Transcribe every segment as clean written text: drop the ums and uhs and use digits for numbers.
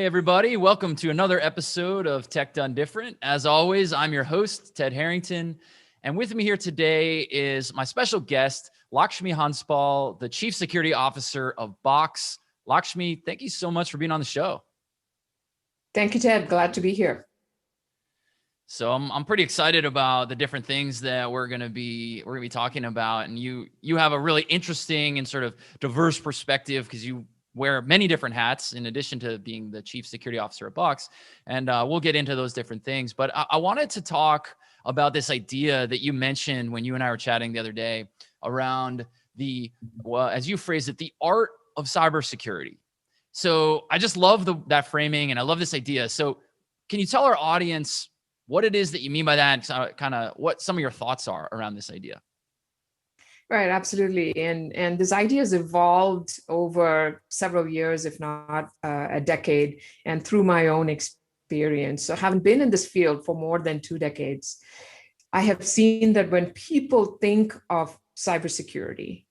Hey, everybody. Welcome to another episode of Tech Done Different. As always, I'm your host, Ted Harrington. And with me here today is my special guest, Lakshmi Hanspal, the Chief Security Officer of Box. Lakshmi, thank you so much for being on the show. Thank you, Ted. Glad to be here. So I'm pretty excited about the different things that we're gonna be talking about. And you have a really interesting and sort of diverse perspective because you wear many different hats in addition to being the Chief Security Officer at Box. And we'll get into those different things. But I wanted to talk about this idea that you mentioned when you and I were chatting the other day around as you phrased it, the art of cybersecurity. So I just love that framing, and I love this idea. So can you tell our audience what it is that you mean by that, and kind of what some of your thoughts are around this idea? Right, absolutely. And this idea has evolved over several years, if not a decade, and through my own experience. So having been in this field for more than 2 decades, I have seen that when people think of cybersecurity,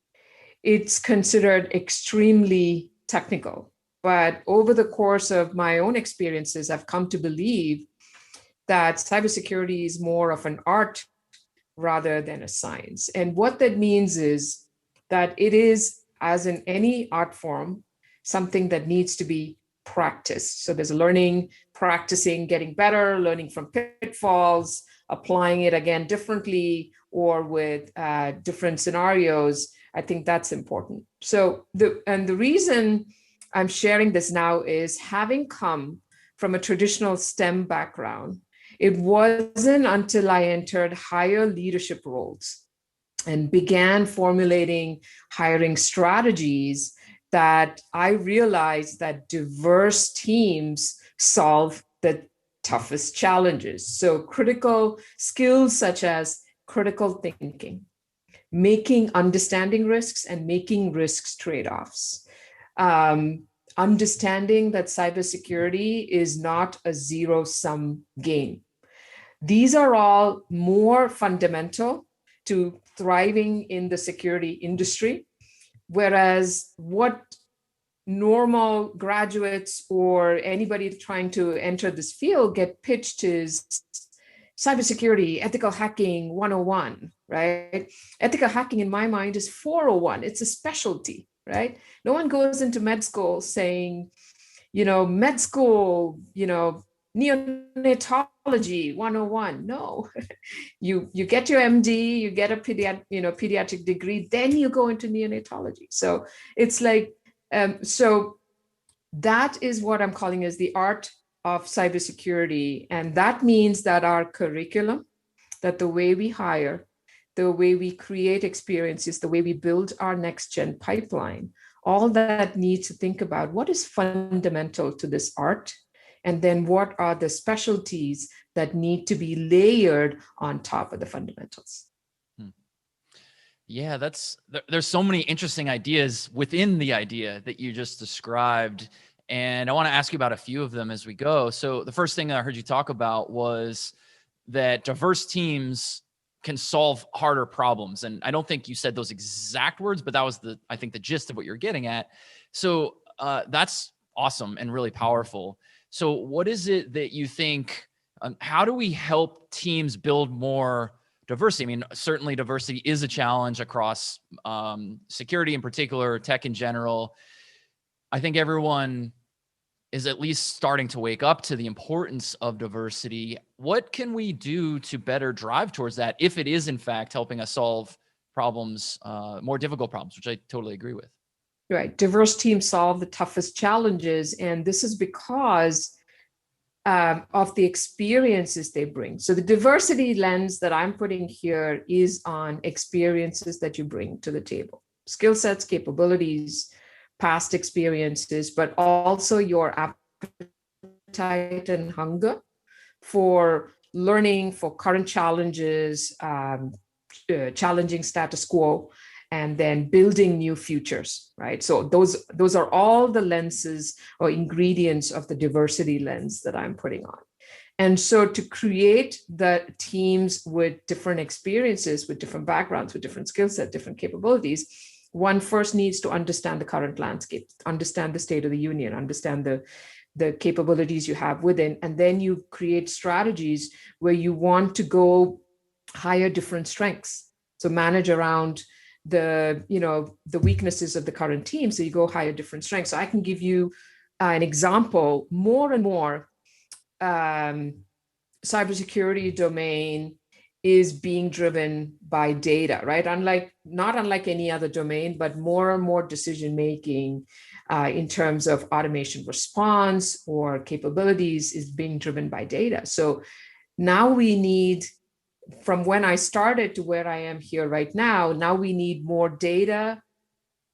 it's considered extremely technical. But over the course of my own experiences, I've come to believe that cybersecurity is more of an art rather than a science. And what that means is that it is, as in any art form, something that needs to be practiced. So there's learning, practicing, getting better, learning from pitfalls, applying it again differently or with different scenarios. I think that's important. So the reason I'm sharing this now is, having come from a traditional STEM background, it wasn't until I entered higher leadership roles and began formulating hiring strategies that I realized that diverse teams solve the toughest challenges. So critical skills such as critical thinking, understanding risks and making risks trade-offs. Understanding that cybersecurity is not a zero-sum game. These are all more fundamental to thriving in the security industry, whereas what normal graduates or anybody trying to enter this field get pitched is cybersecurity, ethical hacking 101, right? Ethical hacking in my mind is 401. It's a specialty, right? No one goes into med school saying, med school, neonatology 101. No, you get your MD, you get a pediatric degree, then you go into neonatology. So it's like, so that is what I'm calling as the art of cybersecurity. And that means that our curriculum, that the way we hire, the way we create experiences, the way we build our next gen pipeline, all that needs to think about what is fundamental to this art. And then what are the specialties that need to be layered on top of the fundamentals? Yeah, there's so many interesting ideas within the idea that you just described. And I want to ask you about a few of them as we go. So the first thing I heard you talk about was that diverse teams can solve harder problems. And I don't think you said those exact words, but that was I think the gist of what you're getting at. So that's awesome and really powerful. So what is it that you think, how do we help teams build more diversity? I mean, certainly diversity is a challenge across security in particular, tech in general. I think everyone is at least starting to wake up to the importance of diversity. What can we do to better drive towards that if it is in fact helping us solve problems, more difficult problems, which I totally agree with? Right. Diverse teams solve the toughest challenges. And this is because of the experiences they bring. So the diversity lens that I'm putting here is on experiences that you bring to the table, skill sets, capabilities, past experiences, but also your appetite and hunger for learning, for current challenges, challenging status quo, and then building new futures, right? So those are all the lenses or ingredients of the diversity lens that I'm putting on. And so to create the teams with different experiences, with different backgrounds, with different skill sets, different capabilities, one first needs to understand the current landscape, understand the state of the union, understand the capabilities you have within, and then you create strategies where you want to go hire different strengths. So manage around the, the weaknesses of the current team. So you go hire different strengths. So I can give you an example. More and more, cybersecurity domain is being driven by data, right? Not unlike any other domain, but more and more decision making in terms of automation response or capabilities is being driven by data. So now we need, from when I started to where I am here right now we need more data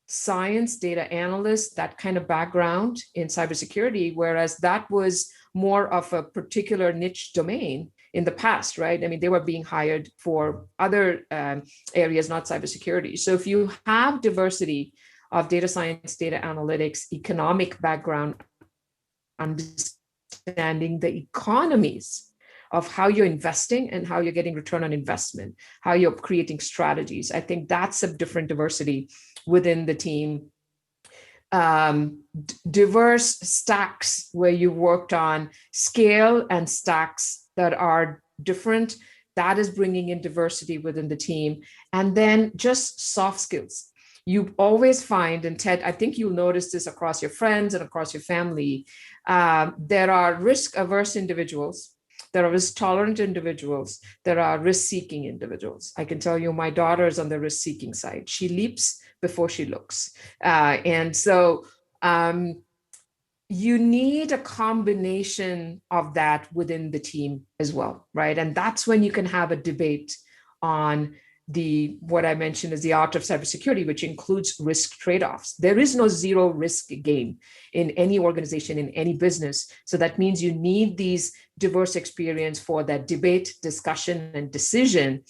science, data analysts, that kind of background in cybersecurity, whereas that was more of a particular niche domain in the past, right? I mean, they were being hired for other areas, not cybersecurity. So if you have diversity of data science, data analytics, economic background, understanding the economies of how you're investing and how you're getting return on investment, how you're creating strategies, I think that's a different diversity within the team. Diverse stacks where you worked on scale and stacks that are different, that is bringing in diversity within the team. And then just soft skills. You always find, and Ted, I think you'll notice this across your friends and across your family, there are risk-averse individuals, there are risk-tolerant individuals, there are risk-seeking individuals. I can tell you my daughter is on the risk-seeking side. She leaps before she looks. And so you need a combination of that within the team as well, right? And that's when you can have a debate on what I mentioned is the art of cybersecurity, which includes risk trade-offs. There is no zero risk game in any organization, in any business. So that means you need these diverse experience for that debate, discussion, and decision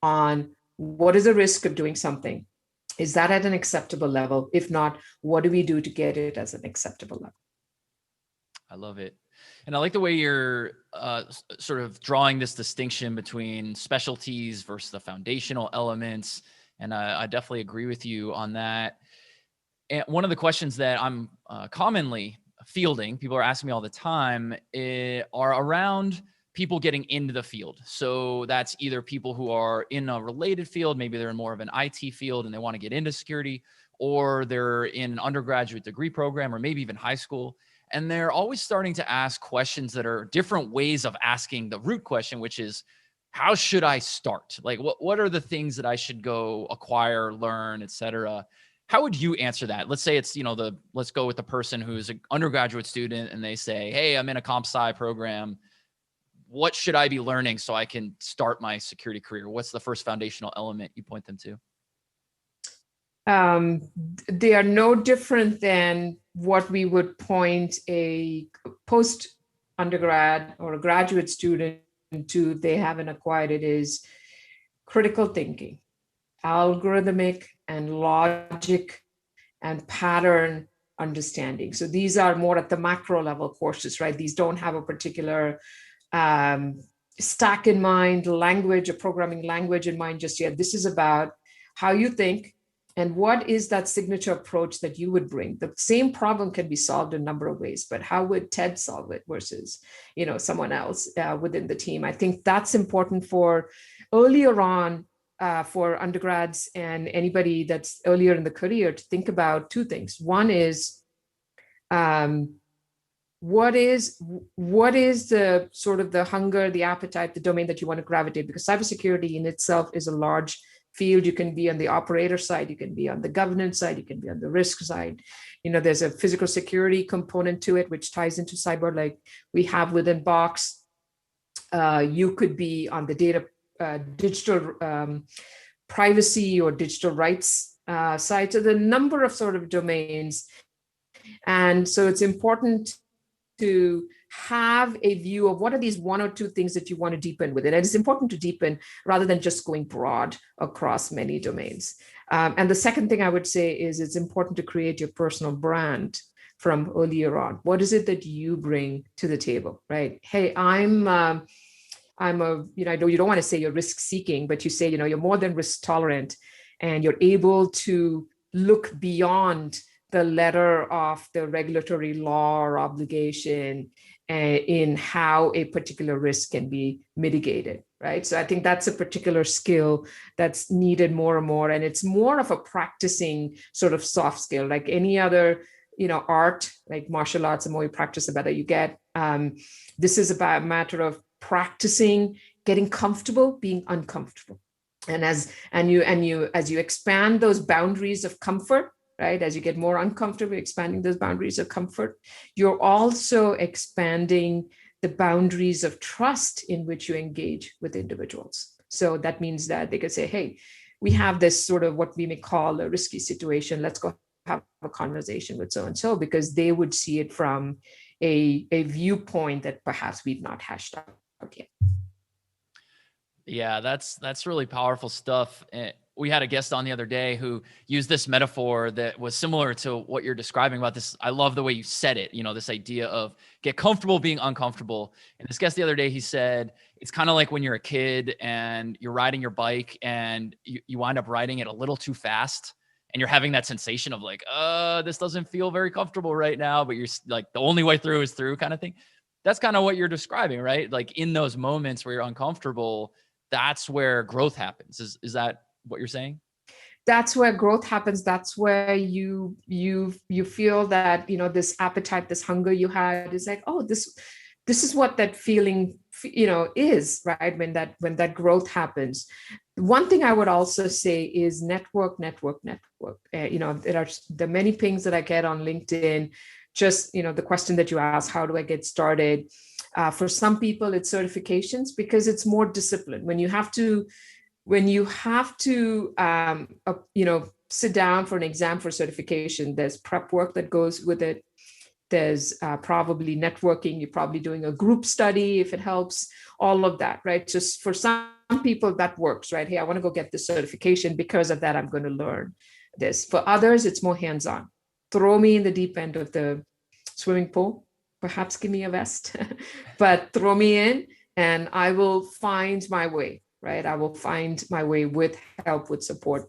on what is the risk of doing something. Is that at an acceptable level? If not, what do we do to get it as an acceptable level? I love it. And I like the way you're sort of drawing this distinction between specialties versus the foundational elements. And I definitely agree with you on that. And one of the questions that I'm commonly fielding, people are asking me all the time, are around people getting into the field. So that's either people who are in a related field, maybe they're in more of an IT field and they want to get into security, or they're in an undergraduate degree program, or maybe even high school. And they're always starting to ask questions that are different ways of asking the root question, which is, how should I start? Like, what are the things that I should go acquire, learn, et cetera? How would you answer that? Let's say it's, let's go with the person who's an undergraduate student and they say, hey, I'm in a comp sci program. What should I be learning so I can start my security career? What's the first foundational element you point them to? They are no different than what we would point a post-undergrad or a graduate student to. They haven't acquired it, is critical thinking, algorithmic and logic and pattern understanding. So these are more at the macro level courses, right? These don't have a particular stack in mind, language, a programming language in mind just yet. This is about how you think and what is that signature approach that you would bring. The same problem can be solved in a number of ways, but how would Ted solve it versus, someone else within the team? I think that's important for earlier on for undergrads and anybody that's earlier in the career to think about two things. One is, what is the sort of the hunger, the appetite, the domain that you want to gravitate? Because cybersecurity in itself is a large field. You can be on the operator side, you can be on the governance side, you can be on the risk side. There's a physical security component to it, which ties into cyber, like we have within Box. You could be on the data, digital privacy or digital rights side. So the number of sort of domains. And so it's important to have a view of what are these one or two things that you want to deepen with it. And it's important to deepen rather than just going broad across many domains. And the second thing I would say is it's important to create your personal brand from earlier on. What is it that you bring to the table, right? Hey, I'm a, I know you don't want to say you're risk seeking, but you say, you're more than risk tolerant and you're able to look beyond the letter of the regulatory law or obligation in how a particular risk can be mitigated, right? So I think that's a particular skill that's needed more and more. And it's more of a practicing sort of soft skill, like any other, art, like martial arts. The more you practice, the better you get. This is about a matter of practicing, getting comfortable, being uncomfortable. And as you expand those boundaries of comfort, right? As you get more uncomfortable, expanding those boundaries of comfort, you're also expanding the boundaries of trust in which you engage with individuals. So that means that they could say, hey, we have this sort of what we may call a risky situation. Let's go have a conversation with so-and-so, because they would see it from a viewpoint that perhaps we've not hashed out yet. Yeah, that's really powerful stuff. We had a guest on the other day who used this metaphor that was similar to what you're describing about this. I love the way you said it, this idea of get comfortable being uncomfortable. And this guest the other day, he said, it's kind of like when you're a kid and you're riding your bike and you wind up riding it a little too fast. And you're having that sensation of like, this doesn't feel very comfortable right now, but you're like, the only way through is through kind of thing. That's kind of what you're describing, right? Like in those moments where you're uncomfortable, that's where growth happens. Is that what you're saying? That's where growth happens. That's where you feel that, this appetite, this hunger you had is like, oh, this is what that feeling, is, right? When that growth happens. One thing I would also say is network. There are the many pings that I get on LinkedIn. Just, the question that you asked, how do I get started? For some people, it's certifications, because it's more discipline. When you have to sit down for an exam for certification, there's prep work that goes with it. There's probably networking. You're probably doing a group study if it helps, all of that, right? Just for some people that works, right? Hey, I want to go get this certification. Because of that, I'm going to learn this. For others, it's more hands-on. Throw me in the deep end of the swimming pool, perhaps give me a vest, but throw me in and I will find my way, right? I will find my way with help, with support.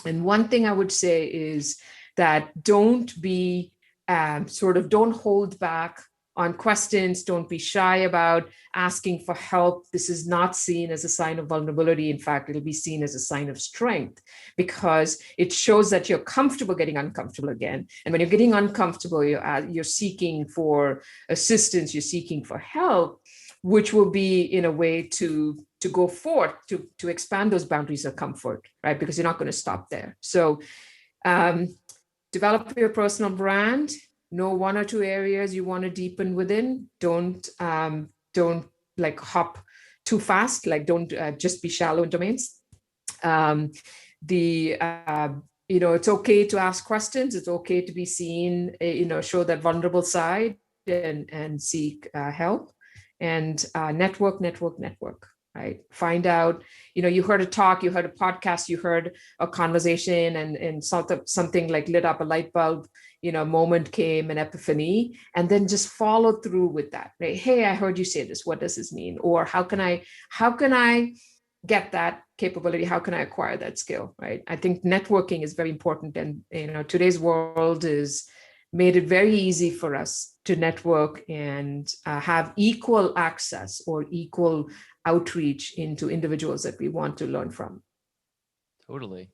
And one thing I would say is that don't hold back on questions. Don't be shy about asking for help. This is not seen as a sign of vulnerability. In fact, it'll be seen as a sign of strength, because it shows that you're comfortable getting uncomfortable again. And when you're getting uncomfortable, you're seeking for assistance, you're seeking for help, which will be in a way to go forth, to expand those boundaries of comfort, right? Because you're not going to stop there. So develop your personal brand. Know one or two areas you want to deepen within. Don't like hop too fast. Like don't just be shallow in domains. It's okay to ask questions. It's okay to be seen. Show that vulnerable side and seek help. And network. Right? Find out. You heard a talk, you heard a podcast, you heard a conversation, and something like lit up a light bulb. Moment came, an epiphany, and then just follow through with that. Right? Hey, I heard you say this. What does this mean? Or how can I get that capability? How can I acquire that skill? Right? I think networking is very important, and today's world is made it very easy for us to network and have equal access or equal outreach into individuals that we want to learn from. Totally.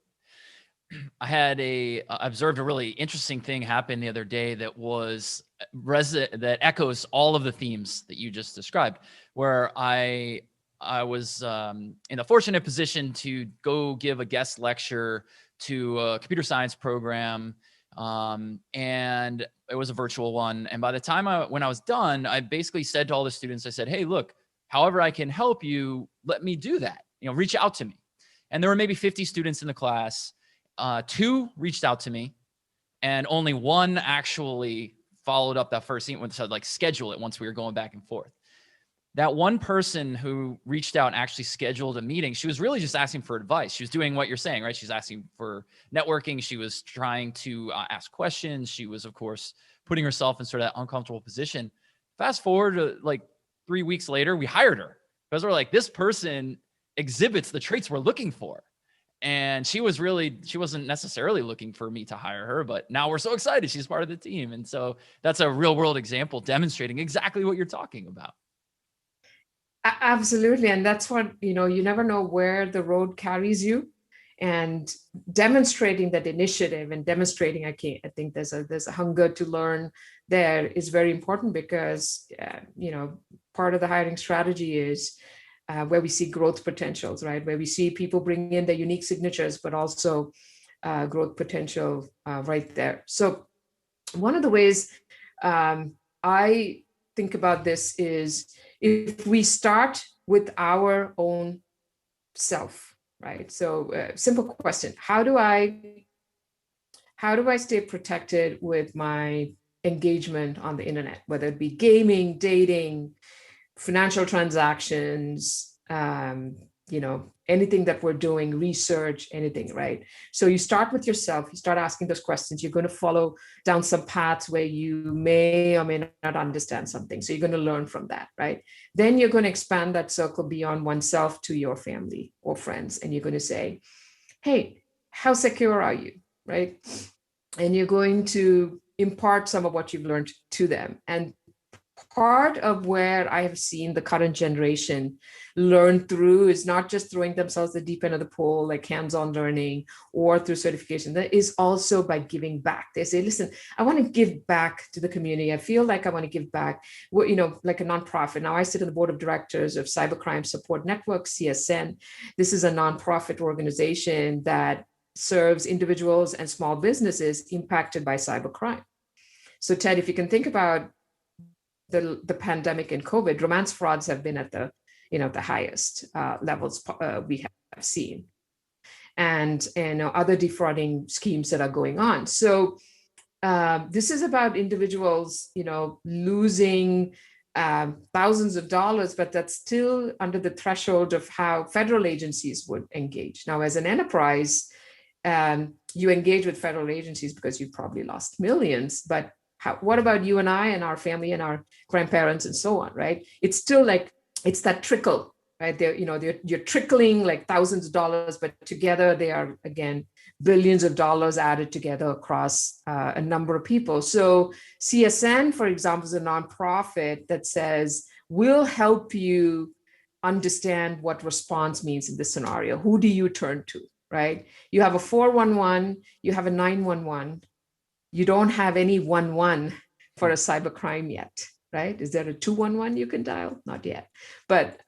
I observed a really interesting thing happen the other day that that echoes all of the themes that you just described, where I was in the fortunate position to go give a guest lecture to a computer science program. And it was a virtual one. And by the time when I was done, I basically said to all the students, I said, hey, look, however I can help you, let me do that. Reach out to me. And there were maybe 50 students in the class. 2 reached out to me, and only 1 actually followed up that first email, so like schedule it once we were going back and forth. That one person who reached out and actually scheduled a meeting, she was really just asking for advice. She was doing what you're saying, right? She's asking for networking. She was trying to ask questions. She was, of course, putting herself in sort of that uncomfortable position. Fast forward to like 3 weeks later, we hired her because we're like, this person exhibits the traits we're looking for. And she wasn't necessarily looking for me to hire her, but now we're so excited she's part of the team. And so that's a real world example demonstrating exactly what you're talking about. Absolutely. And that's what, you never know where the road carries you. And demonstrating that initiative and demonstrating, I think there's a hunger to learn there is very important, because, part of the hiring strategy is where we see growth potentials, right? Where we see people bring in their unique signatures, but also growth potential right there. So one of the ways I think about this is, if we start with our own self, right? So simple question: how do I stay protected with my engagement on the internet, whether it be gaming, dating, financial transactions, anything that we're doing, research, anything, right? So you start with yourself, you start asking those questions. You're going to follow down some paths where you may or may not understand something. So you're going to learn from that, right? Then you're going to expand that circle beyond oneself to your family or friends. And you're going to say, hey, how secure are you, right? And you're going to impart some of what you've learned to them. And part of where I have seen the current generation learn through is not just throwing themselves the deep end of the pool, like hands-on learning or through certification. That is also by giving back. They say, listen, I want to give back to the community. I feel like I want to give back, like a nonprofit. Now I sit on the board of directors of Cybercrime Support Network, CSN. This is a nonprofit organization that serves individuals and small businesses impacted by cybercrime. So Ted, if you can think about the pandemic and COVID, romance frauds have been at the highest levels we have seen, and other defrauding schemes that are going on. So this is about individuals losing thousands of dollars, but that's still under the threshold of how federal agencies would engage. Now, as an enterprise, you engage with federal agencies because you probably lost millions, but what about you and I and our family and our grandparents and so on, right? It's still like, it's that trickle, right? You're trickling like thousands of dollars, but together they are, again, billions of dollars added together across a number of people. So CSN, for example, is a nonprofit that says, we'll help you understand what response means in this scenario. Who do you turn to, right? You have a 411, you have a 911. You don't have any 11 for a cybercrime yet, right? Is there a 211 you can dial? Not yet. But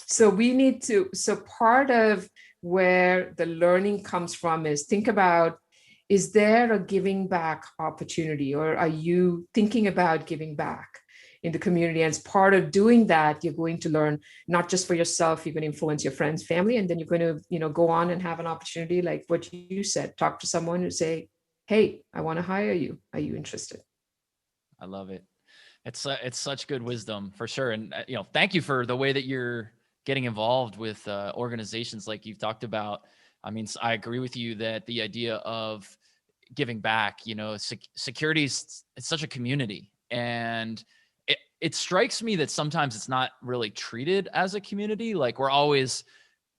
so we need to, so part of where the learning comes from is think about, is there a giving back opportunity, or are you thinking about giving back in the community? And as part of doing that, you're going to learn not just for yourself, you're going to influence your friends, family, and then you're going to, go on and have an opportunity like what you said, talk to someone who say, hey, I want to hire you. Are you interested? I love it. It's such good wisdom for sure. And, thank you for the way that you're getting involved with organizations like you've talked about. I mean, I agree with you that the idea of giving back, security is, it's such a community, and it strikes me that sometimes it's not really treated as a community. Like, we're always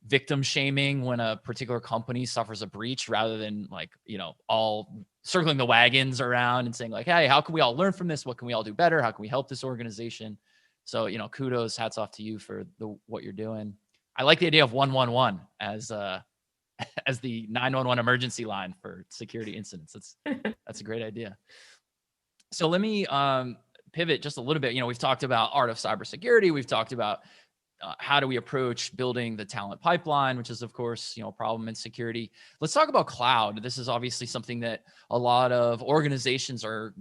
victim shaming when a particular company suffers a breach, rather than like, all circling the wagons around and saying like, hey, how can we all learn from this? What can we all do better? How can we help this organization? So, kudos, hats off to you for what you're doing. I like the idea of 111 as as the 911 emergency line for security incidents. That's a great idea. So let me pivot just a little bit. We've talked about art of cybersecurity. We've talked about how do we approach building the talent pipeline, which is, of course, a problem in security. Let's talk about cloud. This is obviously something that a lot of organizations are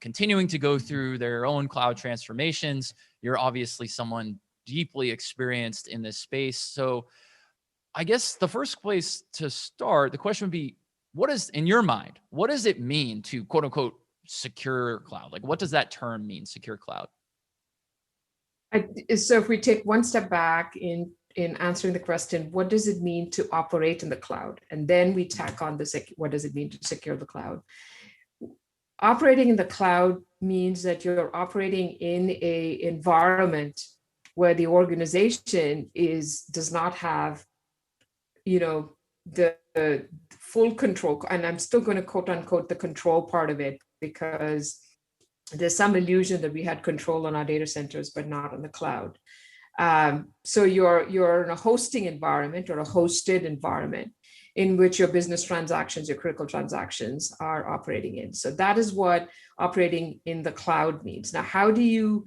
continuing to go through their own cloud transformations. You're obviously someone deeply experienced in this space. So I guess the first place to start, the question would be, what is, in your mind, what does it mean to quote unquote secure cloud? Like, what does that term mean, secure cloud? So if we take one step back in answering the question, what does it mean to operate in the cloud? And then we tack on what does it mean to secure the cloud? Operating in the cloud means that you're operating in an environment where the organization does not have, the full control, and I'm still going to quote unquote the control part of it, because there's some illusion that we had control on our data centers, but not on the cloud. So you're in a hosting environment or a hosted environment in which your business transactions, your critical transactions are operating in. So that is what operating in the cloud means. Now, how do you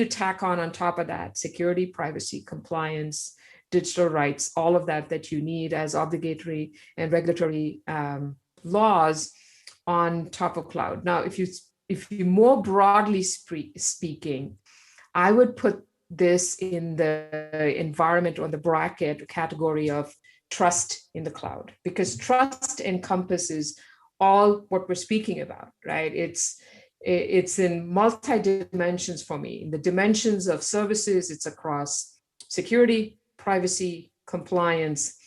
tack on top of that security, privacy, compliance, digital rights, all of that you need as obligatory and regulatory laws on top of cloud? Now, if you more broadly speaking, I would put this in the environment or the bracket category of trust in the cloud, because trust encompasses all what we're speaking about, right? It's in multi dimensions for me. In the dimensions of services, it's across security, privacy, compliance,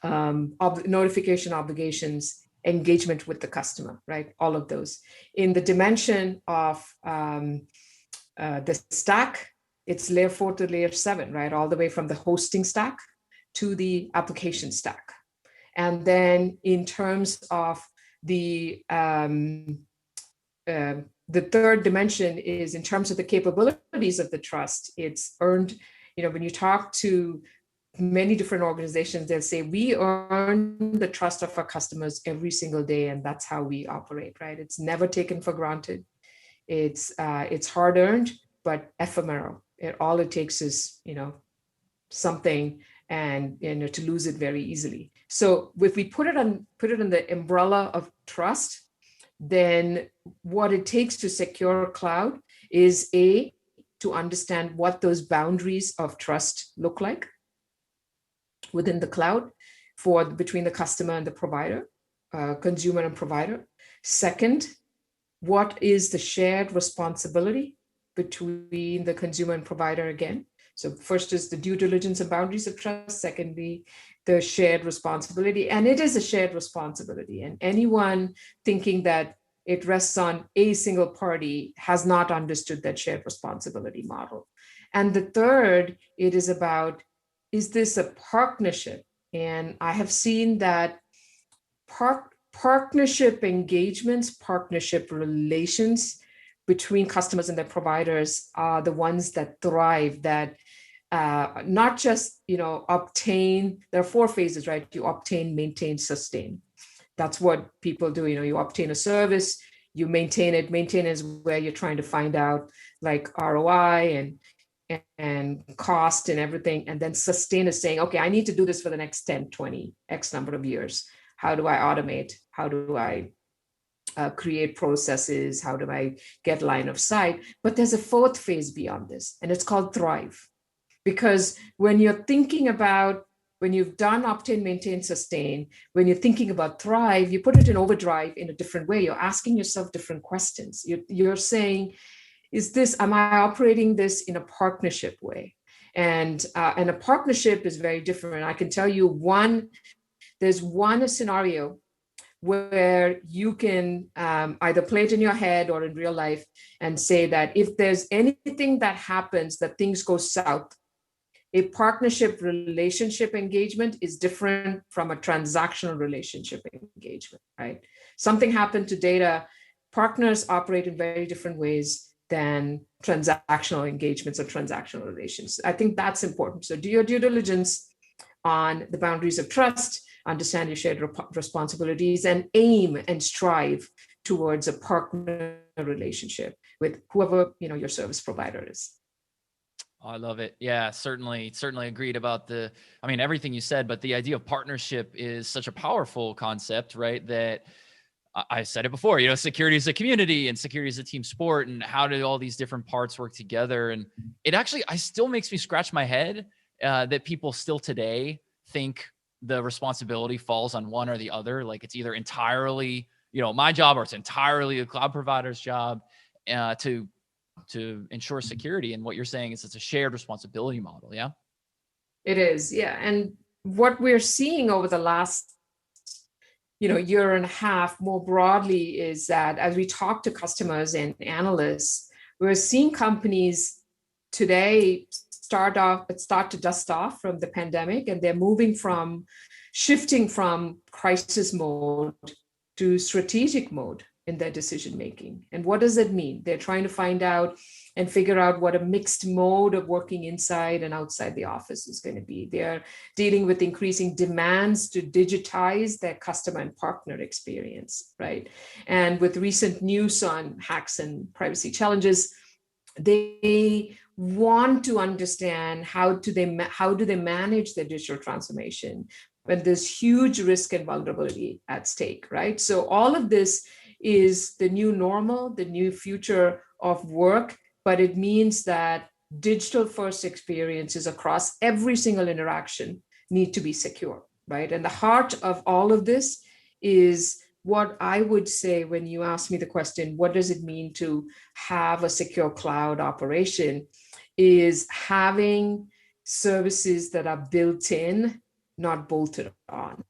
notification obligations, engagement with the customer, right? All of those. In the dimension of the stack, it's layer 4 to layer 7, right? All the way from the hosting stack to the application stack. And then in terms of the third dimension is in terms of the capabilities of the trust. It's earned, when you talk to many different organizations, they'll say, we earn the trust of our customers every single day, and that's how we operate, right? It's never taken for granted. It's hard earned, but ephemeral. All it takes is, something, and to lose it very easily. So if we put it in the umbrella of trust, then what it takes to secure cloud is to understand what those boundaries of trust look like within the cloud between the customer and the provider, consumer and provider. Second, what is the shared responsibility between the consumer and provider again? So first is the due diligence and boundaries of trust. Secondly, the shared responsibility. And it is a shared responsibility. And anyone thinking that it rests on a single party has not understood that shared responsibility model. And the third, it is about, is this a partnership? And I have seen that partnership engagements, partnership relations between customers and their providers are the ones that thrive, that not just, obtain. There are 4 phases, right? You obtain, maintain, sustain. That's what people do. You obtain a service, you maintain it. Maintain is where you're trying to find out like ROI and cost and everything. And then sustain is saying, okay, I need to do this for the next 10, 20, X number of years. How do I automate? How do I create processes? How do I get line of sight? But there's a 4th phase beyond this, and it's called thrive. Because when you're thinking about, when you've done obtain, maintain, sustain, when you're thinking about thrive, you put it in overdrive in a different way. You're asking yourself different questions. You're saying, am I operating this in a partnership way? And a partnership is very different. I can tell you there's one scenario where you can either play it in your head or in real life and say that if there's anything that happens, that things go south, a partnership relationship engagement is different from a transactional relationship engagement, right? Something happened to data. Partners operate in very different ways than transactional engagements or transactional relations. I think that's important. So do your due diligence on the boundaries of trust, understand your shared responsibilities, and aim and strive towards a partner relationship with whoever your service provider is. Oh, I love it. Yeah, certainly agreed about everything you said, but the idea of partnership is such a powerful concept, right? That I said it before, security is a community and security is a team sport, and how do all these different parts work together? And I still makes me scratch my head that people still today think the responsibility falls on one or the other. Like it's either entirely, my job, or it's entirely the cloud provider's job to ensure security. And what you're saying is it's a shared responsibility model. Yeah. It is. Yeah. And what we're seeing over the last, year and a half more broadly is that as we talk to customers and analysts, we're seeing companies today start to dust off from the pandemic, and they're moving from shifting from crisis mode to strategic mode in their decision making. And what does that mean? They're trying to find out and figure out what a mixed mode of working inside and outside the office is going to be. They're dealing with increasing demands to digitize their customer and partner experience, right? And with recent news on hacks and privacy challenges, they want to understand how do they manage their digital transformation when there's huge risk and vulnerability at stake, right? So all of this is the new normal, the new future of work, but it means that digital first experiences across every single interaction need to be secure, right? And the heart of all of this is what I would say when you ask me the question, what does it mean to have a secure cloud operation, is having services that are built in, not bolted on.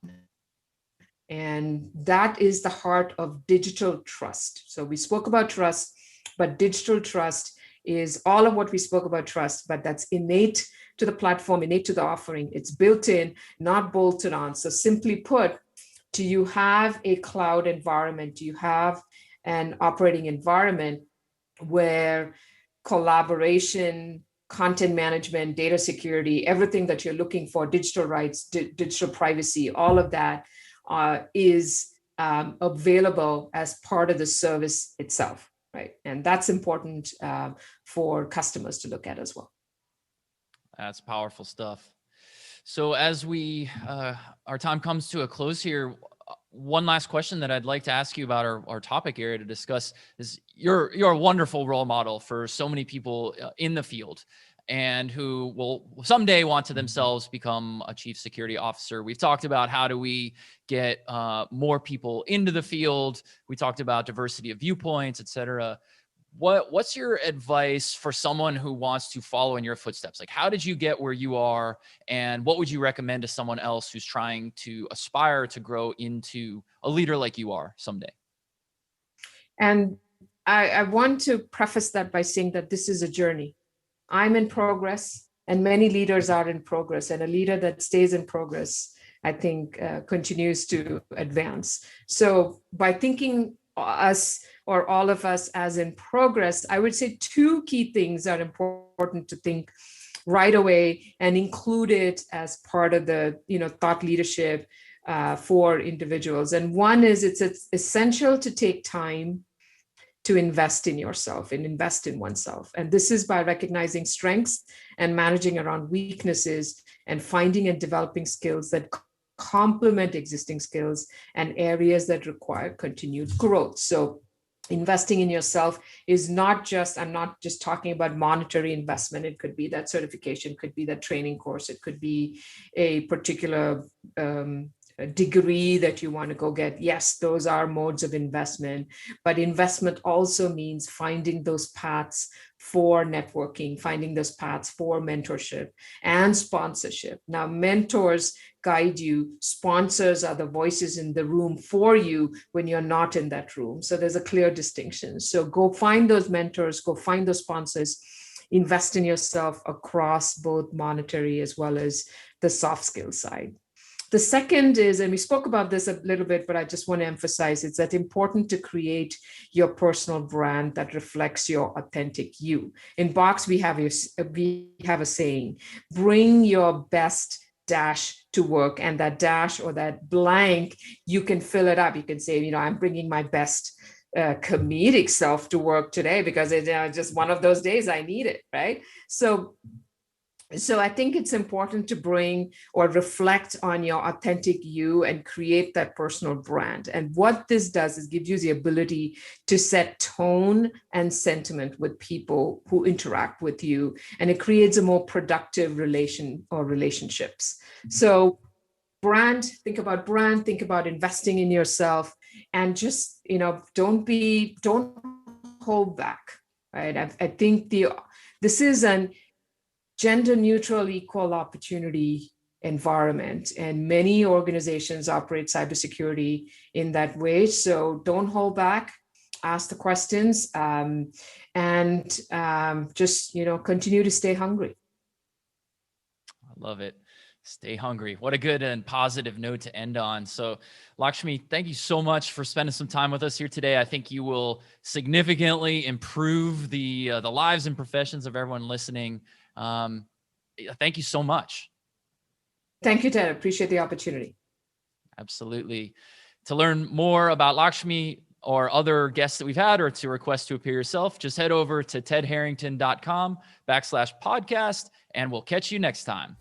And that is the heart of digital trust. So we spoke about trust, but digital trust is all of what we spoke about trust, but that's innate to the platform, innate to the offering. It's built in, not bolted on. So simply put, do you have a cloud environment? Do you have an operating environment where collaboration, content management, data security, everything that you're looking for, digital rights, digital privacy, all of that is available as part of the service itself, right? And that's important for customers to look at as well. That's powerful stuff. So as we our time comes to a close here, one last question that I'd like to ask you about our topic area to discuss is you're a wonderful role model for so many people in the field and who will someday want to themselves become a chief security officer. We've talked about how do we get more people into the field. We talked about diversity of viewpoints, et cetera. What's your advice for someone who wants to follow in your footsteps? Like, how did you get where you are? And what would you recommend to someone else who's trying to aspire to grow into a leader like you are someday? And I want to preface that by saying that this is a journey. I'm in progress, and many leaders are in progress. And a leader that stays in progress, I think, continues to advance. So by thinking us or all of us as in progress, I would say two key things are important to think right away and include it as part of the thought leadership for individuals. And one is it's essential to take time to invest in yourself and invest in oneself. And this is by recognizing strengths and managing around weaknesses and finding and developing skills that complement existing skills and areas that require continued growth. So investing in yourself is not just, I'm not just talking about monetary investment. It could be that certification, could be that training course, it could be a particular degree that you want to go get. Yes, those are modes of investment, but investment also means finding those paths for networking, finding those paths for mentorship and sponsorship. Now, mentors guide you. Sponsors are the voices in the room for you when you're not in that room. So there's a clear distinction. So go find those mentors, go find those sponsors, invest in yourself across both monetary as well as the soft skills side. The second is, and we spoke about this a little bit, but I just want to emphasize, it's that important to create your personal brand that reflects your authentic you. In Box, we have a saying, bring your best dash to work, and that dash or that blank, you can fill it up. You can say, I'm bringing my best comedic self to work today because it's just one of those days I need it, right? So I think it's important to bring or reflect on your authentic you and create that personal brand. And what this does is gives you the ability to set tone and sentiment with people who interact with you. And it creates a more productive relationships. So think about investing in yourself, and just, don't hold back, right? I think this is an gender neutral, equal opportunity environment, and many organizations operate cybersecurity in that way. So don't hold back, ask the questions, and just continue to stay hungry. I love it. Stay hungry. What a good and positive note to end on. So, Lakshmi, thank you so much for spending some time with us here today. I think you will significantly improve the lives and professions of everyone listening. Thank you so much. Thank you, Ted. Appreciate the opportunity. Absolutely. To learn more about Lakshmi or other guests that we've had, or to request to appear yourself, just head over to tedharrington.com/podcast, and we'll catch you next time.